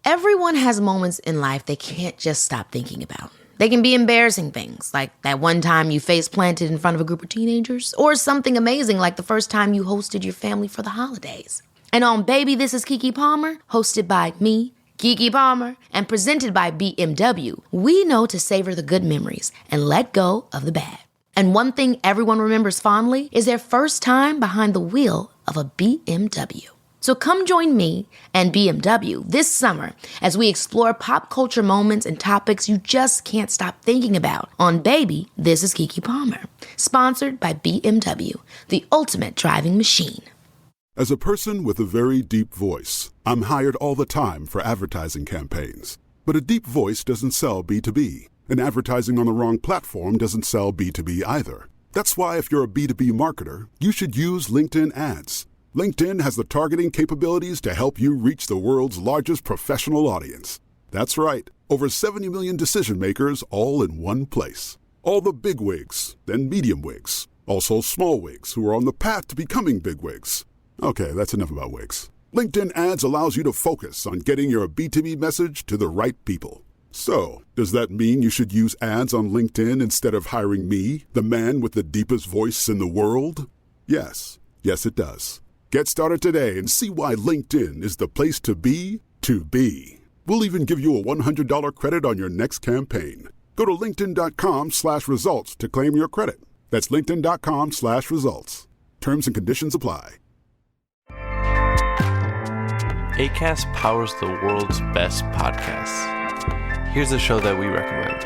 Everyone has moments in life they can't just stop thinking about. They can be embarrassing things, like that one time you face planted in front of a group of teenagers, or something amazing like the first time you hosted your family for the holidays. And on Baby, This is Keke Palmer, hosted by me, Keke Palmer, and presented by BMW, we know to savor the good memories and let go of the bad. And one thing everyone remembers fondly is their first time behind the wheel of a BMW. So come join me and BMW this summer as we explore pop culture moments and topics you just can't stop thinking about on Baby, This is Keke Palmer, sponsored by BMW, the ultimate driving machine. As a person with a very deep voice, I'm hired all the time for advertising campaigns. But a deep voice doesn't sell B2B, and advertising on the wrong platform doesn't sell B2B either. That's why if you're a B2B marketer, you should use LinkedIn ads. LinkedIn has the targeting capabilities to help you reach the world's largest professional audience. That's right, over 70 million decision makers all in one place. All the big wigs, then medium wigs, also small wigs who are on the path to becoming big wigs. Okay, that's enough about wigs. LinkedIn ads allows you to focus on getting your B2B message to the right people. So, does that mean you should use ads on LinkedIn instead of hiring me, the man with the deepest voice in the world? Yes. Yes, it does. Get started today and see why LinkedIn is the place to be to be. We'll even give you a $100 credit on your next campaign. Go to linkedin.com/results to claim your credit. That's linkedin.com/results. Terms and conditions apply. Acast powers the world's best podcasts. Here's a show that we recommend.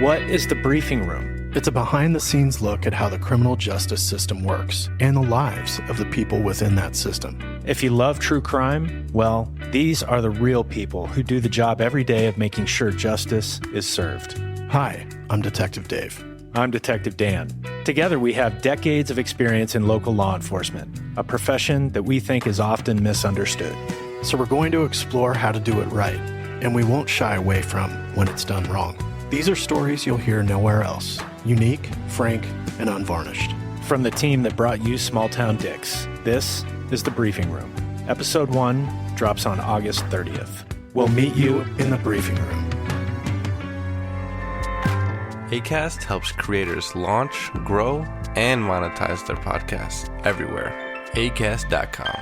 What is The Briefing Room? It's a behind-the-scenes look at how the criminal justice system works and the lives of the people within that system. If you love true crime, well, these are the real people who do the job every day of making sure justice is served. Hi, I'm Detective Dave. I'm Detective Dan. Together, we have decades of experience in local law enforcement, a profession that we think is often misunderstood. So we're going to explore how to do it right, and we won't shy away from when it's done wrong. These are stories you'll hear nowhere else. Unique, frank, and unvarnished. From the team that brought you Small Town Dicks, this is The Briefing Room. Episode 1 drops on August 30th. We'll meet you in the briefing room. Acast helps creators launch, grow, and monetize their podcasts everywhere. Acast.com.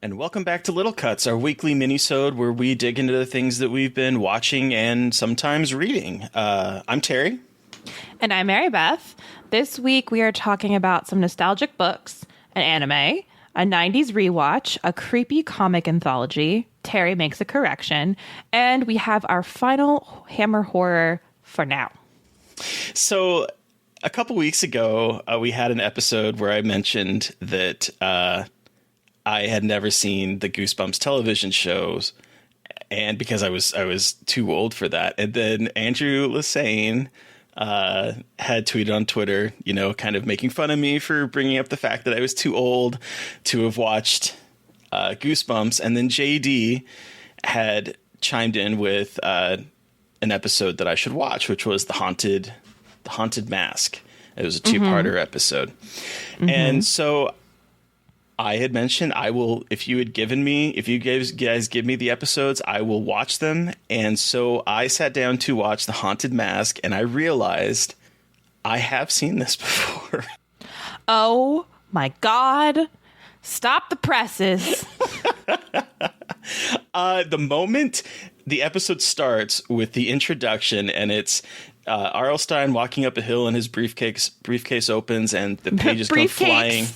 And welcome back to Little Cuts, our weekly mini-sode where we dig into the things that we've been watching and sometimes reading. I'm Terry. And I'm Mary Beth. This week we are talking about some nostalgic books, an anime, a 90s rewatch, a creepy comic anthology, Terry makes a correction, and we have our final Hammer horror for now. So a couple weeks ago, we had an episode where I mentioned that I had never seen the Goosebumps television shows, and because I was too old for that. And then Andrew Lassane had tweeted on Twitter, kind of making fun of me for bringing up the fact that I was too old to have watched Goosebumps. And then JD had chimed in with an episode that I should watch, which was the Haunted Mask. It was a two-parter episode. Mm-hmm. And so I had mentioned if you guys give me the episodes, I will watch them. And so I sat down to watch The Haunted Mask, and I realized I have seen this before. Oh my God. Stop the presses. The moment the episode starts with the introduction, and it's R.L. Stine walking up a hill, and his briefcase opens, and the pages come flying.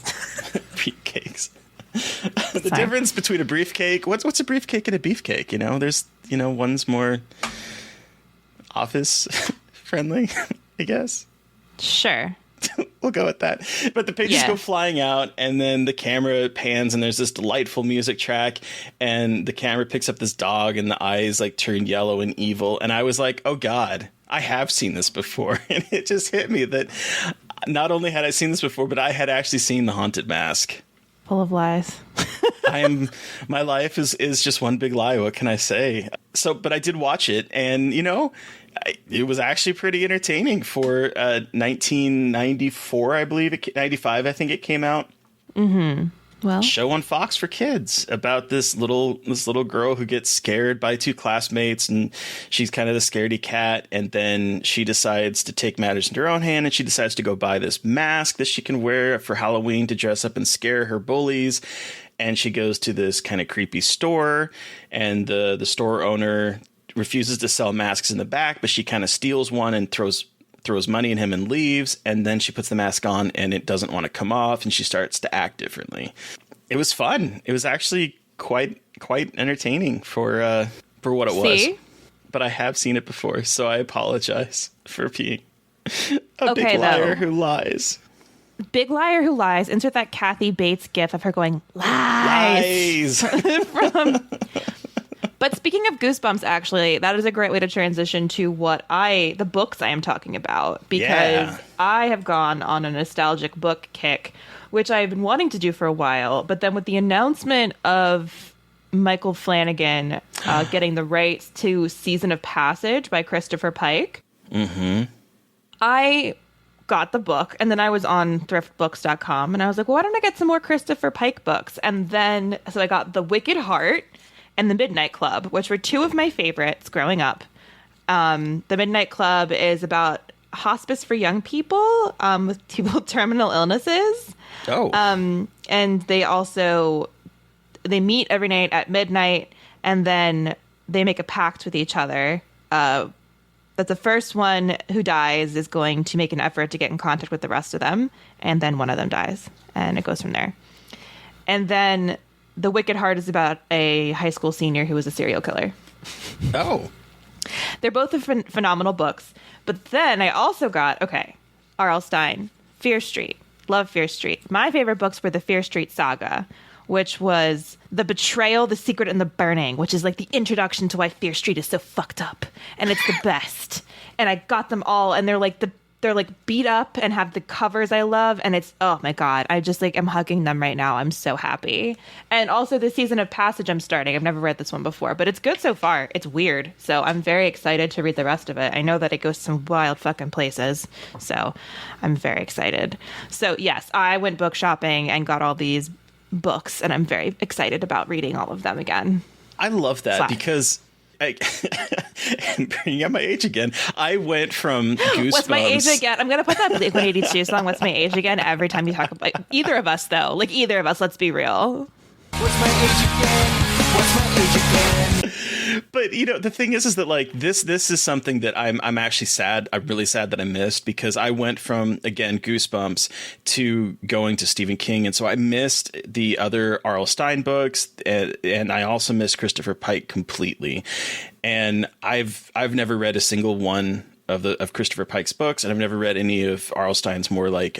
Briefcakes. The difference between a briefcake, what's a briefcake and a beefcake? There's one's more office friendly, I guess. Sure. We'll go with that. But the pages go flying out, and then the camera pans, and there's this delightful music track, and the camera picks up this dog, and the eyes turn yellow and evil. And I was like, oh God, I have seen this before. And it just hit me that not only had I seen this before, but I had actually seen The Haunted Mask. Full of lies. My life is just one big lie. What can I say? So, but I did watch it, and it was actually pretty entertaining for 1994, I believe, 95, I think it came out. Mm-hmm. Well, show on Fox for kids about this little girl who gets scared by two classmates, and she's kind of the scaredy cat, and then she decides to take matters into her own hand, and she decides to go buy this mask that she can wear for Halloween to dress up and scare her bullies. And she goes to this kind of creepy store, and the store owner refuses to sell masks in the back, but she kind of steals one and throws money at him and leaves. And then she puts the mask on and it doesn't want to come off, and she starts to act differently. It was fun. It was actually quite entertaining for what it was. But I have seen it before, so I apologize for being a big liar who lies. Big liar who lies. Insert that Kathy Bates gif of her going, lies. But speaking of Goosebumps, actually, that is a great way to transition to the books I am talking about, because I have gone on a nostalgic book kick, which I've been wanting to do for a while. But then with the announcement of Michael Flanagan getting the rights to Season of Passage by Christopher Pike, I got the book, and then I was on thriftbooks.com, and I was like, well, why don't I get some more Christopher Pike books? And then, so I got The Wicked Heart and The Midnight Club, which were two of my favorites growing up. The Midnight Club is about hospice for young people with people with terminal illnesses. And they meet every night at midnight, and then they make a pact with each other that the first one who dies is going to make an effort to get in contact with the rest of them, and then one of them dies, and it goes from there. And then The Wicked Heart is about a high school senior who was a serial killer. They're both phenomenal books. But then I also got, R.L. Stine, Fear Street. Love Fear Street. My favorite books were the Fear Street saga, which was The Betrayal, The Secret, and The Burning, which is like the introduction to why Fear Street is so fucked up. And it's the best. And I got them all, and they're like beat up and have the covers I love. And it's, oh my God, I just I'm hugging them right now. I'm so happy. And also the Season of Passage I'm starting. I've never read this one before, but it's good so far. It's weird. So I'm very excited to read the rest of it. I know that it goes some wild fucking places. So I'm very excited. So yes, I went book shopping and got all these books, and I'm very excited about reading all of them again. I love that because and bringing up my age again, I went from Goosebumps. What's my age again? I'm going to put that Blink-182 song, What's My Age Again, every time you talk about either of us, though. Like, either of us, let's be real. What's my age again? What's my age again? But the thing is that like this is something that I'm actually sad. I'm really sad that I missed, because I went from, again, Goosebumps to going to Stephen King, and so I missed the other R.L. Stine books, and I also missed Christopher Pike completely. And I've never read a single one of Christopher Pike's books, and I've never read any of R.L. Stine's more like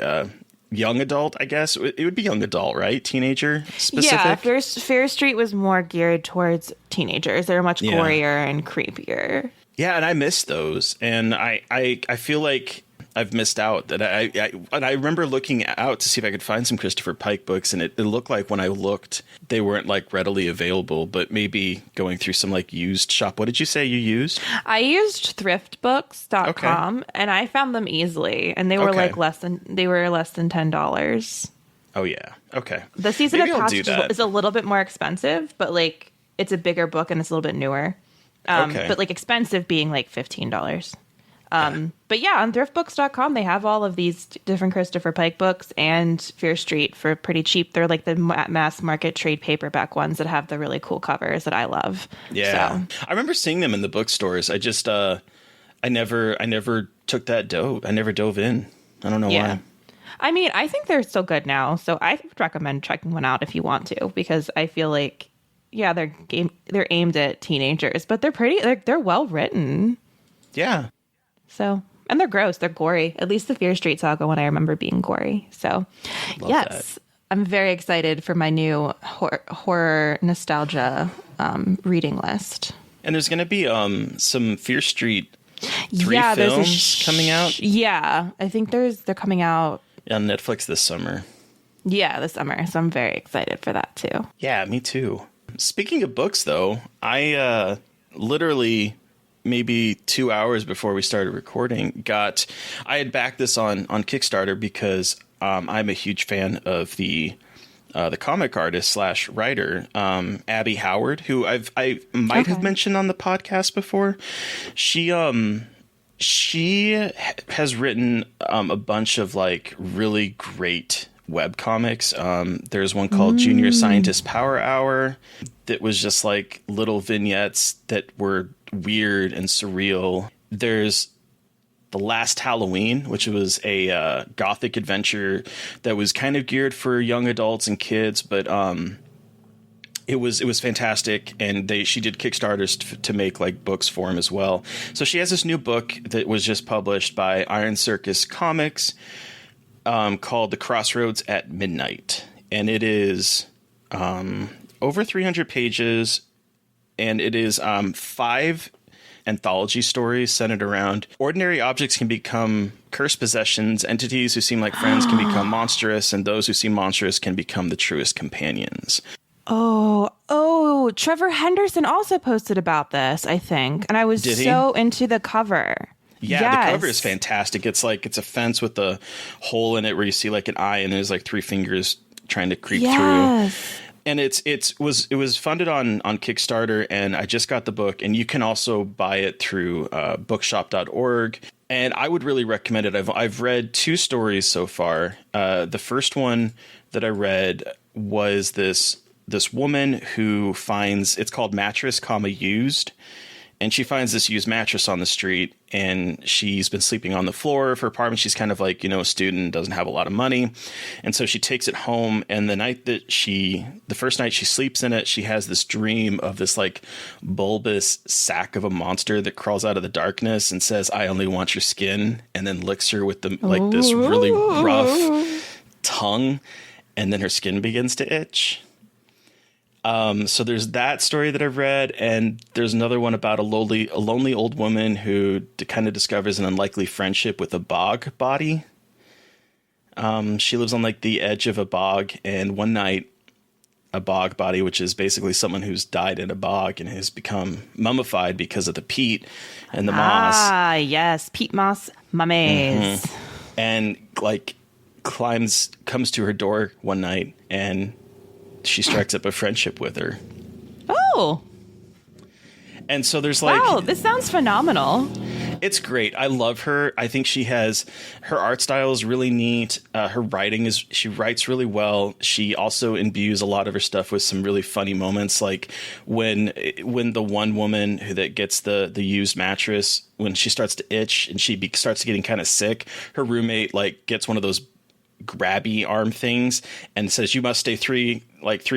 young adult, I guess. It would be young adult, right? Teenager specific? Yeah, Fear Street was more geared towards teenagers. They were much gorier and creepier. Yeah, and I missed those. And I feel like I've missed out. That I remember looking out to see if I could find some Christopher Pike books, and it looked like when I looked, they weren't like readily available, but maybe going through some like used shop. What did you say you used? I used thriftbooks.com, and I found them easily, and they were less than $10. Oh yeah. Okay. The Season of Passage is a little bit more expensive, but like it's a bigger book and it's a little bit newer. But like expensive being like $15. But yeah, on thriftbooks.com, they have all of these different Christopher Pike books and Fear Street for pretty cheap. They're like the mass market trade paperback ones that have the really cool covers that I love. Yeah. So. I remember seeing them in the bookstores. I just, I never took that dope. I never dove in. I don't know why. I mean, I think they're still good now. So I would recommend checking one out if you want to, because I feel like, yeah, they're aimed at teenagers, but they're well written. Yeah. So, and they're gross. They're gory. At least the Fear Street saga one I remember being gory. So, yes, that. I'm very excited for my new horror nostalgia reading list. And there's going to be some Fear Street 3 films coming out. Yeah, I think they're coming out on Netflix this summer. Yeah, this summer. So I'm very excited for that too. Yeah, me too. Speaking of books, though, I literally maybe 2 hours before we started recording I had backed this on Kickstarter because I'm a huge fan of the comic artist / writer, Abby Howard, who I might have mentioned on the podcast before. She has written a bunch of like really great web comics. There's one called Junior Scientist Power Hour that was just like little vignettes that were weird and surreal. There's The Last Halloween, which was a gothic adventure that was kind of geared for young adults and kids, but it was fantastic. And she did Kickstarters to make like books for him as well. So she has this new book that was just published by Iron Circus Comics, called The Crossroads at Midnight. And it is over 300 pages, and it is 5 anthology stories centered around ordinary objects can become cursed possessions, entities who seem like friends can become monstrous, and those who seem monstrous can become the truest companions. Oh, Trevor Henderson also posted about this, I think. And I was so into the cover. Yeah, yes. The cover is fantastic. It's a fence with a hole in it where you see like an eye and there's like 3 fingers trying to creep through. And it was funded on Kickstarter, and I just got the book, and you can also buy it through bookshop.org. And I would really recommend it. I've read 2 stories so far. The first one that I read was this woman who finds, it's called Mattress, Used. And she finds this used mattress on the street, and she's been sleeping on the floor of her apartment. She's kind of like, a student, doesn't have a lot of money. And so she takes it home. And the first night she sleeps in it, she has this dream of this like bulbous sack of a monster that crawls out of the darkness and says, "I only want your skin," and then licks her with this really rough tongue. And then her skin begins to itch. So there's that story that I've read, and there's another one about a lonely old woman who kind of discovers an unlikely friendship with a bog body. She lives on like the edge of a bog, and one night a bog body, which is basically someone who's died in a bog and has become mummified because of the peat and the moss. Ah, yes, peat moss mummies. Mm-hmm. And like comes to her door one night, and she strikes up a friendship with her. Oh. And so there's like... Wow, this sounds phenomenal. It's great. I love her. I think her art style is really neat. Her writing she writes really well. She also imbues a lot of her stuff with some really funny moments. Like when the one woman that gets the used mattress, when she starts to itch and she starts getting kind of sick, her roommate like gets one of those grabby arm things and says, "You must stay 3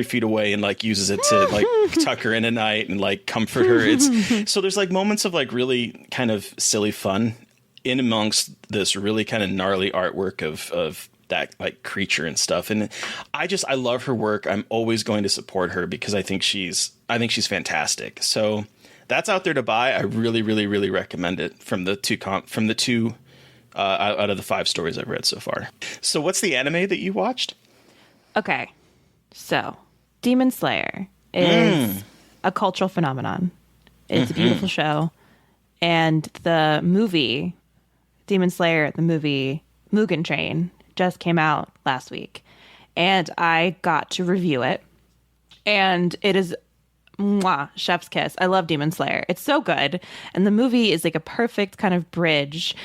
feet away," and like uses it to like tuck her in at night and like comfort her. So there's like moments of like really kind of silly fun in amongst this really kind of gnarly artwork of that like creature and stuff. And I love her work. I'm always going to support her because I think she's fantastic. So that's out there to buy. I really, really, really recommend it from the two out of the 5 stories I've read so far. So what's the anime that you watched? Okay. So Demon Slayer is a cultural phenomenon. It's a beautiful show. And the movie, Demon Slayer, the movie Mugen Train, just came out last week. And I got to review it. And it is chef's kiss. I love Demon Slayer. It's so good. And the movie is like a perfect kind of bridge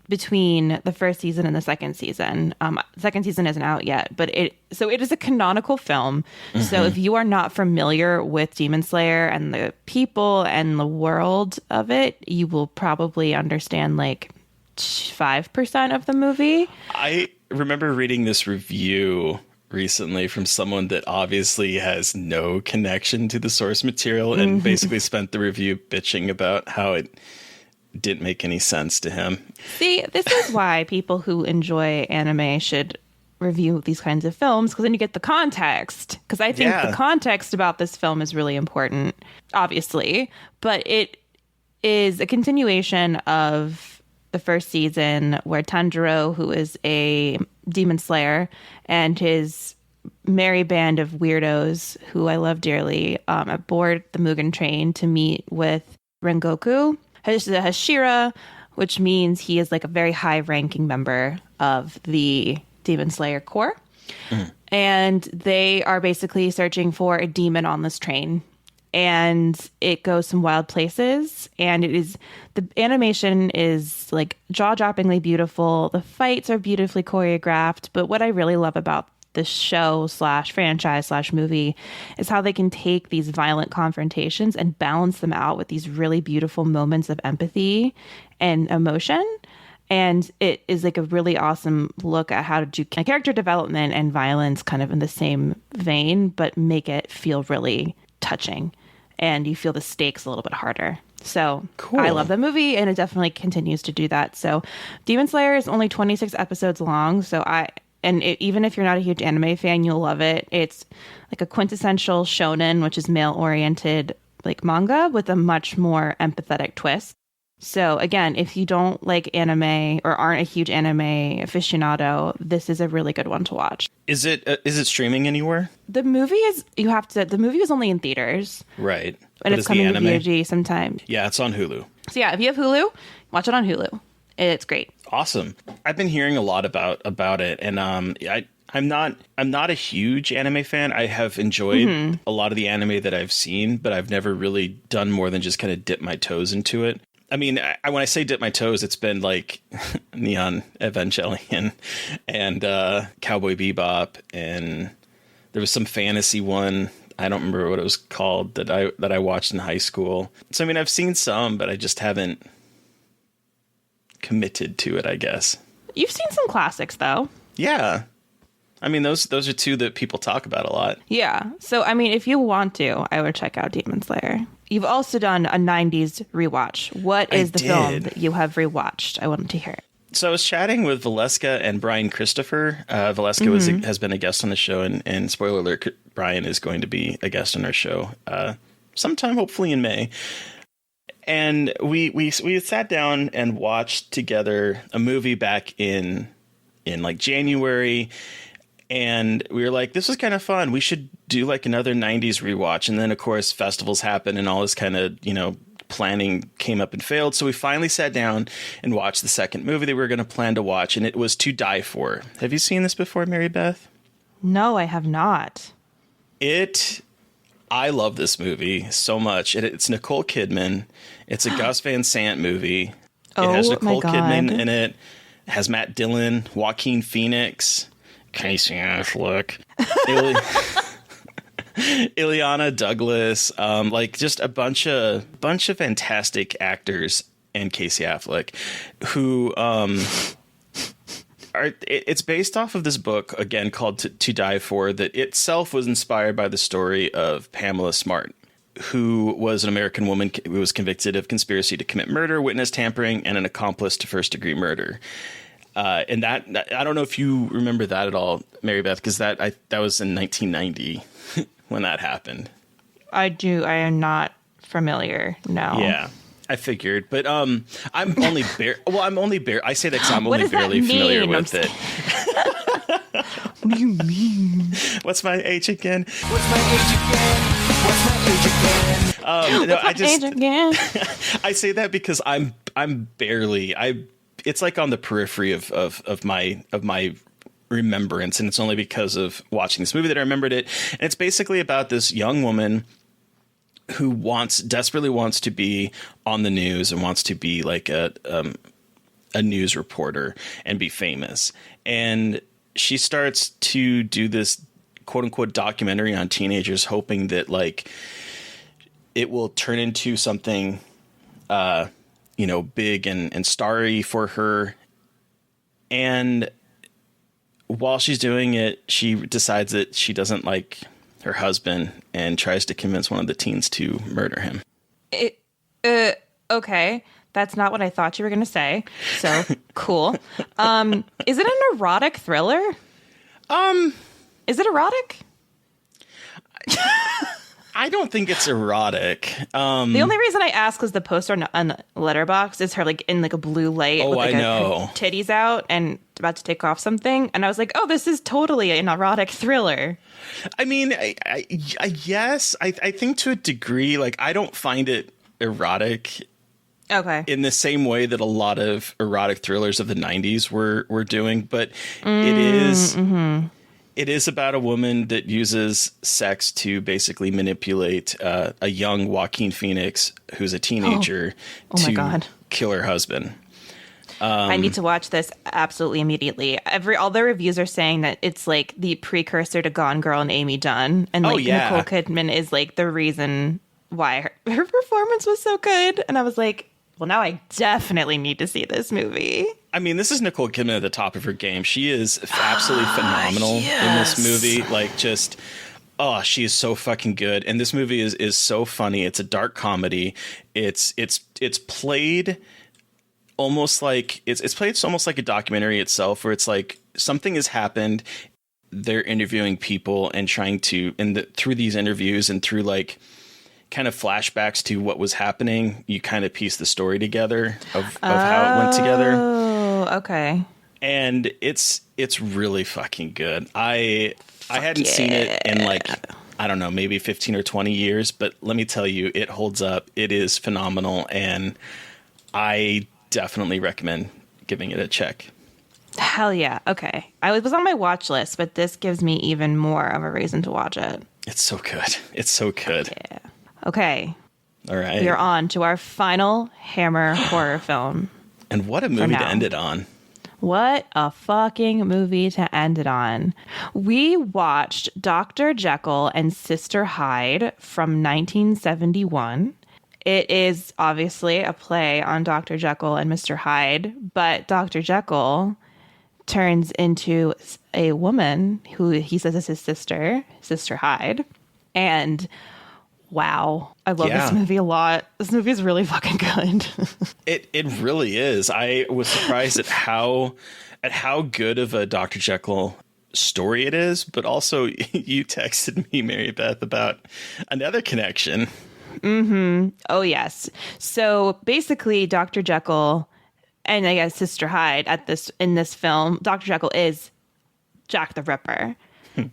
between the first season and the second season. Second season isn't out yet, but it is a canonical film. Mm-hmm. So if you are not familiar with Demon Slayer and the people and the world of it, you will probably understand like 5% of the movie. I remember reading this review recently from someone that obviously has no connection to the source material and basically spent the review bitching about how it didn't make any sense to him. See, this is why people who enjoy anime should review these kinds of films, because then you get the context. Because I think the context about this film is really important, obviously. But it is a continuation of the first season where Tanjiro, who is a Demon Slayer and his merry band of weirdos who I love dearly aboard the Mugen train to meet with Rengoku Hashira, which means he is like a very high-ranking member of the Demon Slayer Corps. And they are basically searching for a demon on this train. And it goes some wild places. And the animation is like jaw-droppingly beautiful. The fights are beautifully choreographed. But what I really love about this show / franchise / movie is how they can take these violent confrontations and balance them out with these really beautiful moments of empathy and emotion. And it is like a really awesome look at how to do character development and violence kind of in the same vein, but make it feel really touching. And you feel the stakes a little bit harder. So cool. I love the movie, and it definitely continues to do that. So Demon Slayer is only 26 episodes long. Even if you're not a huge anime fan, you'll love it. It's like a quintessential shonen, which is male-oriented like manga with a much more empathetic twist. So again, if you don't like anime or aren't a huge anime aficionado, this is a really good one to watch. Is it streaming anywhere? The movie was only in theaters. Right. And it's coming to VOD sometime. Yeah, it's on Hulu. So yeah, if you have Hulu, watch it on Hulu. It's great. Awesome. I've been hearing a lot about it, and I'm not a huge anime fan. I have enjoyed a lot of the anime that I've seen, but I've never really done more than just kind of dip my toes into it. I mean, when I say dip my toes, it's been like Neon Evangelion and Cowboy Bebop, and there was some fantasy one. I don't remember what it was called that I watched in high school. So I mean, I've seen some, but I just haven't committed to it, I guess. You've seen some classics, though. Yeah. I mean, those are two that people talk about a lot. Yeah. So, I mean, if you want to, I would check out Demon Slayer. You've also done a 90s rewatch. What is the film that you have rewatched? I wanted to hear it. So I was chatting with Valeska and Brian Christopher. Valeska has been a guest on the show, and spoiler alert, Brian is going to be a guest on our show sometime, hopefully in May. And we sat down and watched together a movie back in like January. And we were like, this was kind of fun. We should do like another 90s rewatch. And then, of course, festivals happened and all this kind of, planning came up and failed. So we finally sat down and watched the second movie that we were going to plan to watch. And it was To Die For. Have you seen this before, Mary Beth? No, I have not. I love this movie so much. It's Nicole Kidman. It's a Gus Van Sant movie. It has Nicole Kidman in it. It has Matt Dillon, Joaquin Phoenix, Casey Affleck, Ileana Douglas, like just a bunch of fantastic actors, and Casey Affleck, who it's based off of this book again called To Die For, that itself was inspired by the story of Pamela Smart, who was an American woman who was convicted of conspiracy to commit murder, witness tampering, and an accomplice to first-degree murder. And that I don't know if you remember that at all, Mary Beth, because that was in 1990 when that happened. I do. I am not familiar. No. Yeah, I figured, but I'm only I say that because I'm only barely familiar with it. What do you mean? What's my age again? What's my age again? What's my age again? No, Age again? I say that because I'm barely it's like on the periphery of my remembrance, and it's only because of watching this movie that I remembered it. And it's basically about this young woman who desperately wants to be on the news and wants to be like a news reporter and be famous. And she starts to do this quote unquote documentary on teenagers, hoping that like it will turn into something big and starry for her. And while she's doing it, she decides that she doesn't like her husband and tries to convince one of the teens to murder him. Okay. That's not what I thought you were going to say. So cool. Is it an erotic thriller? Is it erotic? I don't think it's erotic. The only reason I ask is the poster on Letterboxd is her like in like a blue light with like her titties out and about to take off something, and I was like, oh, this is totally an erotic thriller. I mean, yes, I think to a degree, like I don't find it erotic. Okay. In the same way that a lot of erotic thrillers of the 90s were doing, but it is about a woman that uses sex to basically manipulate a young Joaquin Phoenix who's a teenager to kill her husband. I need to watch this absolutely immediately. All the reviews are saying that it's like the precursor to Gone Girl and Amy Dunn, and like Nicole Kidman is like the reason why her performance was so good. And I was like, well, now I definitely need to see this movie. I mean, this is Nicole Kidman at the top of her game. She is absolutely phenomenal in this movie. Like, just, she is so fucking good. And this movie is so funny. It's a dark comedy. It's played almost like it's played almost like a documentary itself, where it's like something has happened. They're interviewing people and trying to, through these interviews and through like kind of flashbacks to what was happening, you kind of piece the story together of how it went together. Oh, okay. And it's really fucking good. I hadn't seen it in like, I don't know, maybe 15 or 20 years, but let me tell you, it holds up. It is phenomenal, and I definitely recommend giving it a check. Hell yeah. Okay. I was on my watch list, but this gives me even more of a reason to watch it. It's so good. It's so good. Yeah. Okay. All right. We are on to our final Hammer horror film. And what a movie to end it on. What a fucking movie to end it on. We watched Dr. Jekyll and Sister Hyde from 1971. It is obviously a play on Dr. Jekyll and Mr. Hyde, but Dr. Jekyll turns into a woman who he says is his sister, Sister Hyde. And wow, I love this movie a lot. This movie is really fucking good. It really is. I was surprised at how good of a Dr. Jekyll story it is, but also you texted me, Mary Beth, about another connection. Mm-hmm. Oh, yes. So basically, Dr. Jekyll and I guess Sister Hyde in this film, Dr. Jekyll is Jack the Ripper.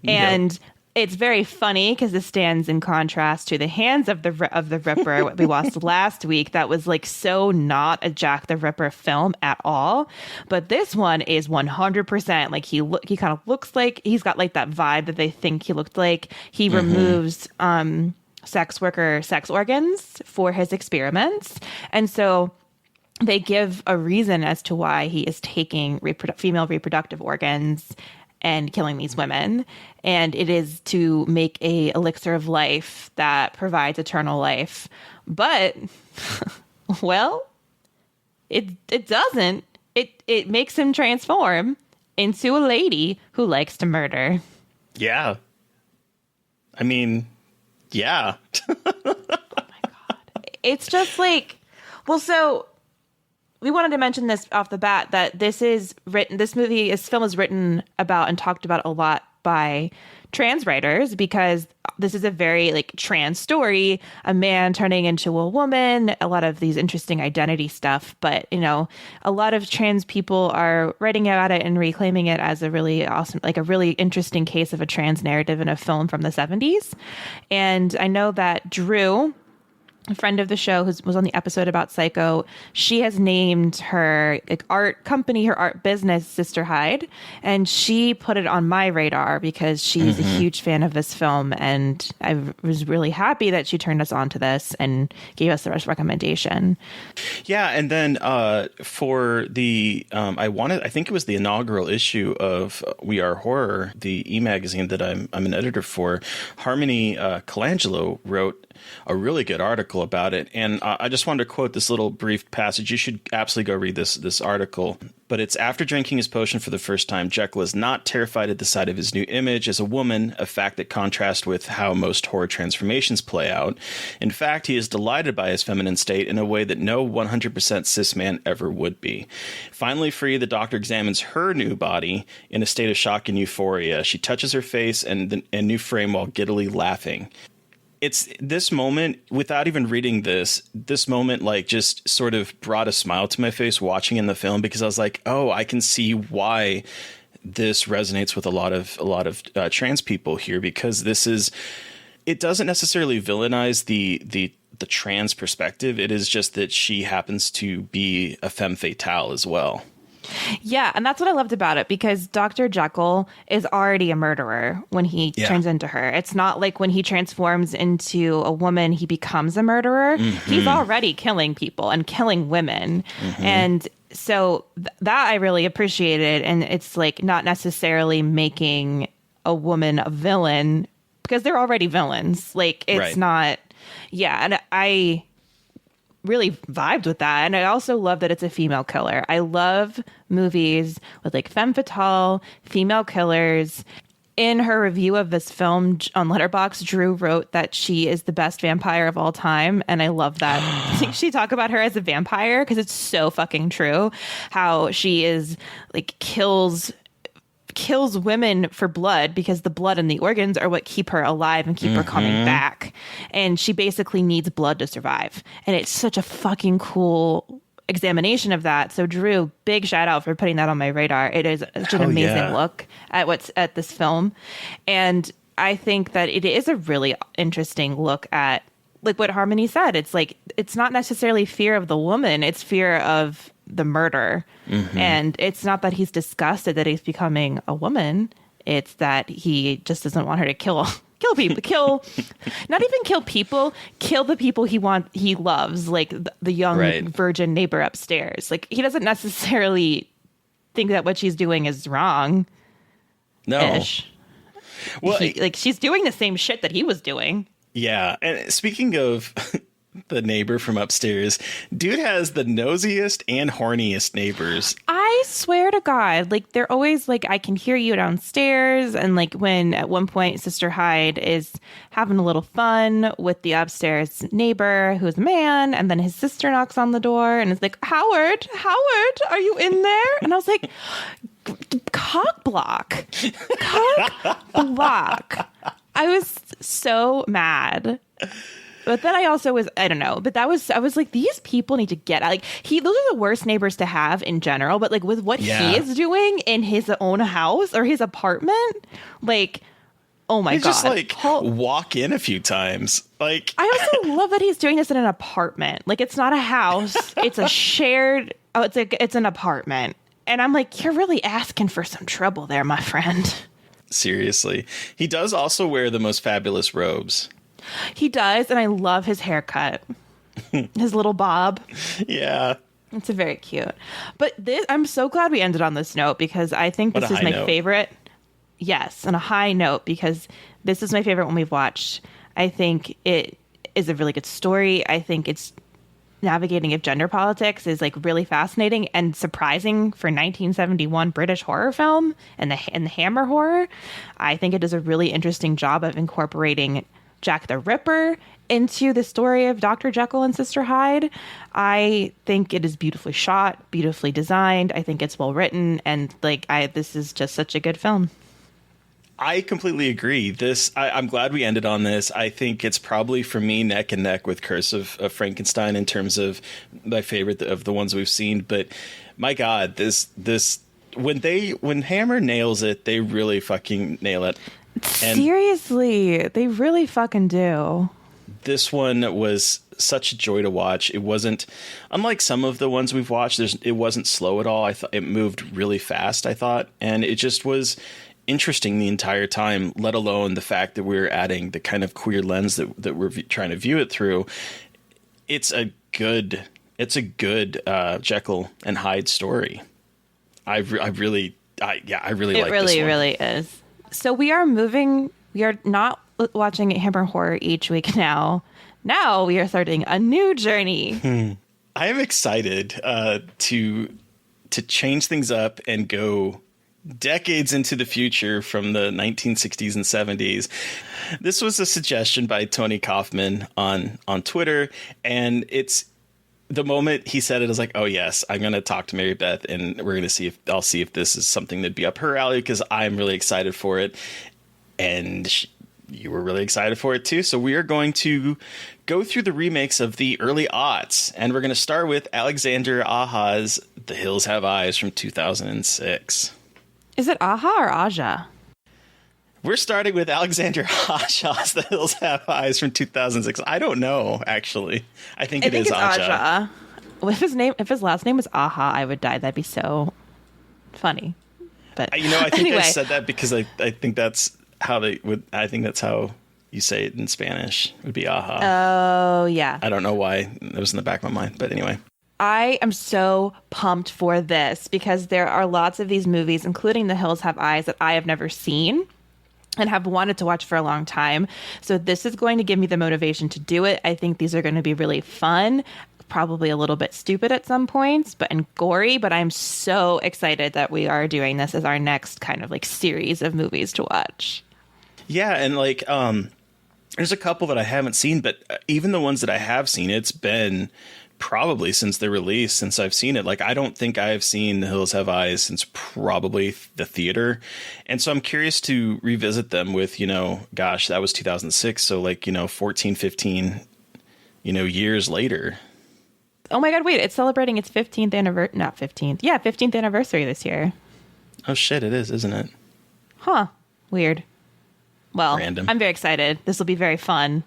And it's very funny because this stands in contrast to The Hands of the Ripper, what we watched last week. That was like so not a Jack the Ripper film at all. But this one is 100%. Like he kind of looks like he's got like that vibe that they think he looked like. He removes sex worker sex organs for his experiments. And so they give a reason as to why he is taking female reproductive organs and killing these women. And it is to make a elixir of life that provides eternal life. But, well, it doesn't. It makes him transform into a lady who likes to murder. Yeah. I mean, yeah. Oh my God. It's just like, well, so we wanted to mention this off the bat, that this film is written about and talked about a lot by trans writers, because this is a very like trans story, a man turning into a woman, a lot of these interesting identity stuff. But, you know, a lot of trans people are writing about it and reclaiming it as a really awesome, like a really interesting case of a trans narrative in a film from the 70s. And I know that Drew, a friend of the show who was on the episode about Psycho, she has named her art company, her art business, Sister Hyde. And she put it on my radar because she's a huge fan of this film. And I was really happy that she turned us on to this and gave us the recommendation. Yeah. And then for the, I think it was the inaugural issue of We Are Horror, the e-magazine that I'm an editor for, Harmony Colangelo wrote a really good article about it. And I just wanted to quote this little brief passage. You should absolutely go read this article. But it's after drinking his potion for the first time, Jekyll is not terrified at the sight of his new image as a woman, a fact that contrasts with how most horror transformations play out. In fact, he is delighted by his feminine state in a way that no 100% cis man ever would be. Finally free, the doctor examines her new body in a state of shock and euphoria. She touches her face and new frame while giddily laughing. it's this moment, without even reading this moment, like, just sort of brought a smile to my face watching in the film, because I was like, oh, I can see why this resonates with a lot of trans people here, because it doesn't necessarily villainize the trans perspective. It is just that she happens to be a femme fatale as well. Yeah, and that's what I loved about it, because Dr. Jekyll is already a murderer when he turns into her. It's not like when he transforms into a woman, he becomes a murderer. He's already killing people and killing women. And so that I really appreciated. And it's like not necessarily making a woman a villain, because they're already villains. Like, it's not. Yeah, and I really vibed with that. And I also love that it's a female killer. I love movies with like femme fatale female killers. In her review of this film on Letterboxd, Drew wrote that she is the best vampire of all time. And I love that. She talk about her as a vampire, because it's so fucking true. How she is like kills women for blood, because the blood and the organs are what keep her alive and keep her coming back. And she basically needs blood to survive. And it's such a fucking cool examination of that. So Drew, big shout out for putting that on my radar. It is such an amazing look at this film. And I think that it is a really interesting look at, like what Harmony said. It's like, it's not necessarily fear of the woman, it's fear of the murder. And it's not that he's disgusted that he's becoming a woman. It's that he just doesn't want her to kill people, not even kill people, kill the people he loves, like the young virgin neighbor upstairs. Like, he doesn't necessarily think that what she's doing is wrong. No. Well, like, she's doing the same shit that he was doing. Yeah. And speaking of the neighbor from upstairs, dude has the nosiest and horniest neighbors. I swear to God, like, they're always like, I can hear you downstairs. And like, when at one point Sister Hyde is having a little fun with the upstairs neighbor who's a man, and then his sister knocks on the door and is like, Howard, are you in there? And I was like, cock block. I was so mad. But then I also was, I don't know, but I was like, these people need to get out. Like, those are the worst neighbors to have in general. But like, with what he is doing in his own house or his apartment, like, oh my God. Just like walk in a few times. Like, I also love that he's doing this in an apartment. Like, it's not a house. It's a shared, it's an apartment. And I'm like, you're really asking for some trouble there, my friend. Seriously. He does also wear the most fabulous robes. He does, and I love his haircut. His little bob. Yeah. It's very cute. But I'm so glad we ended on this note, because I think this is my favorite. Yes, on a high note, because this is my favorite one we've watched. I think it is a really good story. I think it's navigating of gender politics is like really fascinating and surprising for 1971 British horror film and the Hammer horror. I think it does a really interesting job of incorporating Jack the Ripper into the story of Dr. Jekyll and Sister Hyde. I think it is beautifully shot, beautifully designed. I think it's well written, and like this is just such a good film. I completely agree. I'm glad we ended on this. I think it's probably for me neck and neck with Curse of Frankenstein in terms of my favorite of the ones we've seen. But my God, this when Hammer nails it, they really fucking nail it. And seriously, they really fucking do. This one was such a joy to watch. It wasn't, unlike some of the ones we've watched, it wasn't slow at all. I thought it moved really fast, I thought. And it just was interesting the entire time, let alone the fact that we're adding the kind of queer lens that we're trying to view it through. It's a good Jekyll and Hyde story. I really like this one. It really is. So we are not watching Hammer Horror each week now. Now we are starting a new journey. I am excited to change things up and go decades into the future from the 1960s and 70s. This was a suggestion by Tony Kaufman on Twitter, and it's the moment he said it, I was like, oh yes, I'm going to talk to Mary Beth, and we're going to see if this is something that'd be up her alley, because I'm really excited for it. And you were really excited for it too. So we are going to go through the remakes of the early aughts, and we're going to start with Alexander Aha's The Hills Have Eyes from 2006. Is it Aha or Aja? We're starting with Alexander Aha's The Hills Have Eyes from 2006. I don't know, actually. I think it is it's Aja. Aja. Well, if his last name was Aha, I would die. That'd be so funny. But I think anyway. I said that because I think that's how they would. I think that's how you say it in Spanish. It would be Aha. Oh, yeah. I don't know why it was in the back of my mind, but anyway. I am so pumped for this because there are lots of these movies, including The Hills Have Eyes, that I have never seen and have wanted to watch for a long time. So this is going to give me the motivation to do it. I think these are going to be really fun, probably a little bit stupid at some points, and gory, but I'm so excited that we are doing this as our next kind of like series of movies to watch. Yeah, and like there's a couple that I haven't seen, but even the ones that I have seen, it's been probably since the release, since I've seen it. Like, I don't think I've seen The Hills Have Eyes since probably the theater. And so I'm curious to revisit them with, gosh, that was 2006. So like, 14, 15, years later. Oh my God, wait, it's celebrating its 15th anniversary, not 15th. Yeah, 15th anniversary this year. Oh shit, it is, isn't it? Huh. Weird. Well, Random. I'm very excited. This will be very fun.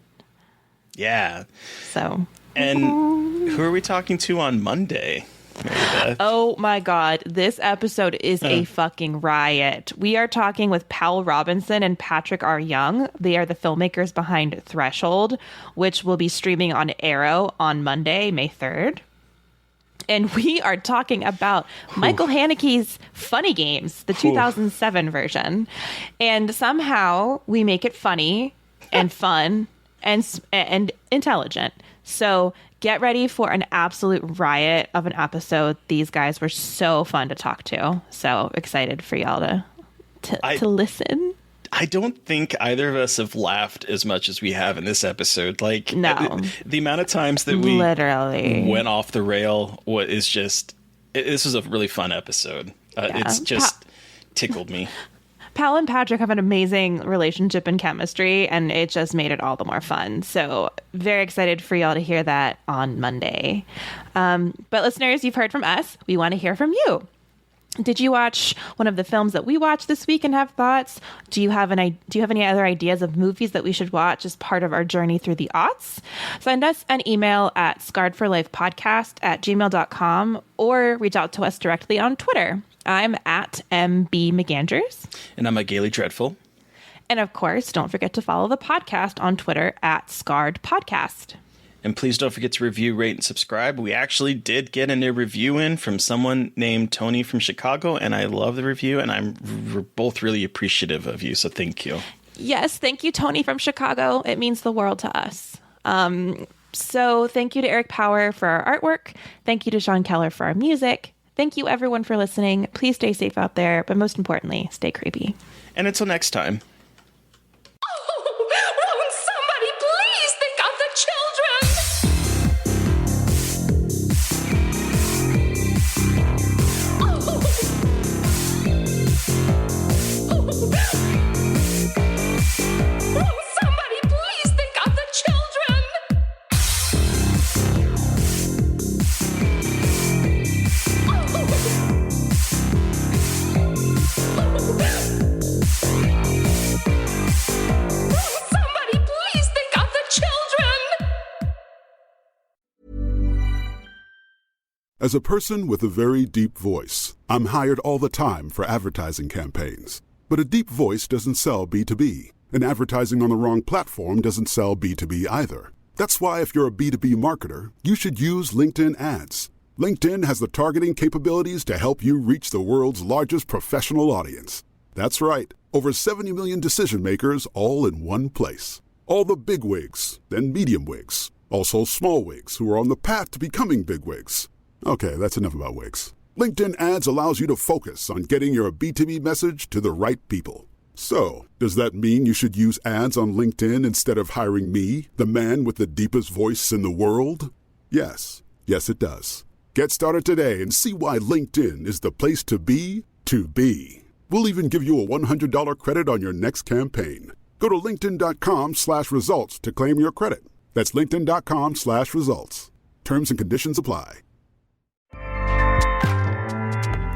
Yeah. So. And who are we talking to on Monday, Mary Beth? Oh my God, this episode is a fucking riot. We are talking with Powell Robinson and Patrick R. Young. They are the filmmakers behind Threshold, which will be streaming on Arrow on Monday, May 3rd. And we are talking about Michael Haneke's Funny Games, the 2007 version. And somehow we make it funny and fun and intelligent. So get ready for an absolute riot of an episode. These guys were so fun to talk to. So excited for y'all to listen. I don't think either of us have laughed as much as we have in this episode. Like, no. The amount of times that we literally went off the rail is just, this was a really fun episode. Yeah. It's just tickled me. Pal and Patrick have an amazing relationship and chemistry, and it just made it all the more fun. So very excited for y'all to hear that on Monday. But listeners, you've heard from us. We want to hear from you. Did you watch one of the films that we watched this week and have thoughts? Do you have any other ideas of movies that we should watch as part of our journey through the aughts? Send us an email at scarredforlifepodcast@gmail.com or reach out to us directly on Twitter. I'm at MB McAndrews. And I'm a Gaily Dreadful. And of course, don't forget to follow the podcast on Twitter at Scarred Podcast. And please don't forget to review, rate, and subscribe. We actually did get a new review in from someone named Tony from Chicago, and I love the review, and we're both really appreciative of you, so thank you. Yes, thank you, Tony from Chicago. It means the world to us. So thank you to Eric Power for our artwork. Thank you to Sean Keller for our music. Thank you, everyone, for listening. Please stay safe out there, but most importantly, stay creepy. And until next time. Won't somebody please think of the children? Won't somebody please think of the children? Somebody please think of the children! As a person with a very deep voice, I'm hired all the time for advertising campaigns. But a deep voice doesn't sell B2B, and advertising on the wrong platform doesn't sell B2B either. That's why if you're a B2B marketer, you should use LinkedIn ads. LinkedIn has the targeting capabilities to help you reach the world's largest professional audience. That's right, over 70 million decision makers all in one place. All the big wigs, then medium wigs, also small wigs who are on the path to becoming big wigs. Okay, that's enough about wigs. LinkedIn ads allows you to focus on getting your B2B message to the right people. So, does that mean you should use ads on LinkedIn instead of hiring me, the man with the deepest voice in the world? Yes. Yes, it does. Get started today and see why LinkedIn is the place to be to be. We'll even give you a $100 credit on your next campaign. Go to linkedin.com/results to claim your credit. That's linkedin.com/results. Terms and conditions apply.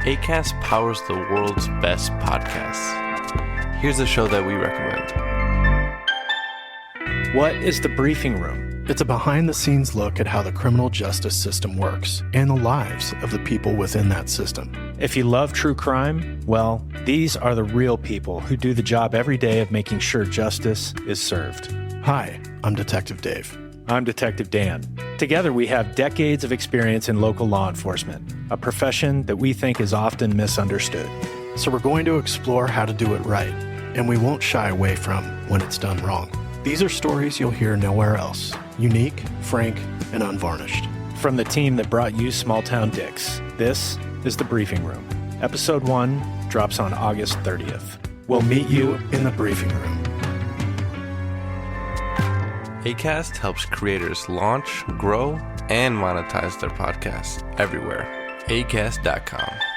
Acast powers the world's best podcasts. Here's a show that we recommend. What is The Briefing Room? It's a behind-the-scenes look at how the criminal justice system works and the lives of the people within that system. If you love true crime, well, these are the real people who do the job every day of making sure justice is served. Hi, I'm Detective Dave. I'm Detective Dan. Together, we have decades of experience in local law enforcement, a profession that we think is often misunderstood. So we're going to explore how to do it right, and we won't shy away from when it's done wrong. These are stories you'll hear nowhere else. Unique, frank, and unvarnished. From the team that brought you Small Town Dicks, this is The Briefing Room. Episode 1 drops on August 30th. We'll meet you in the briefing room. Acast helps creators launch, grow, and monetize their podcasts everywhere. Acast.com.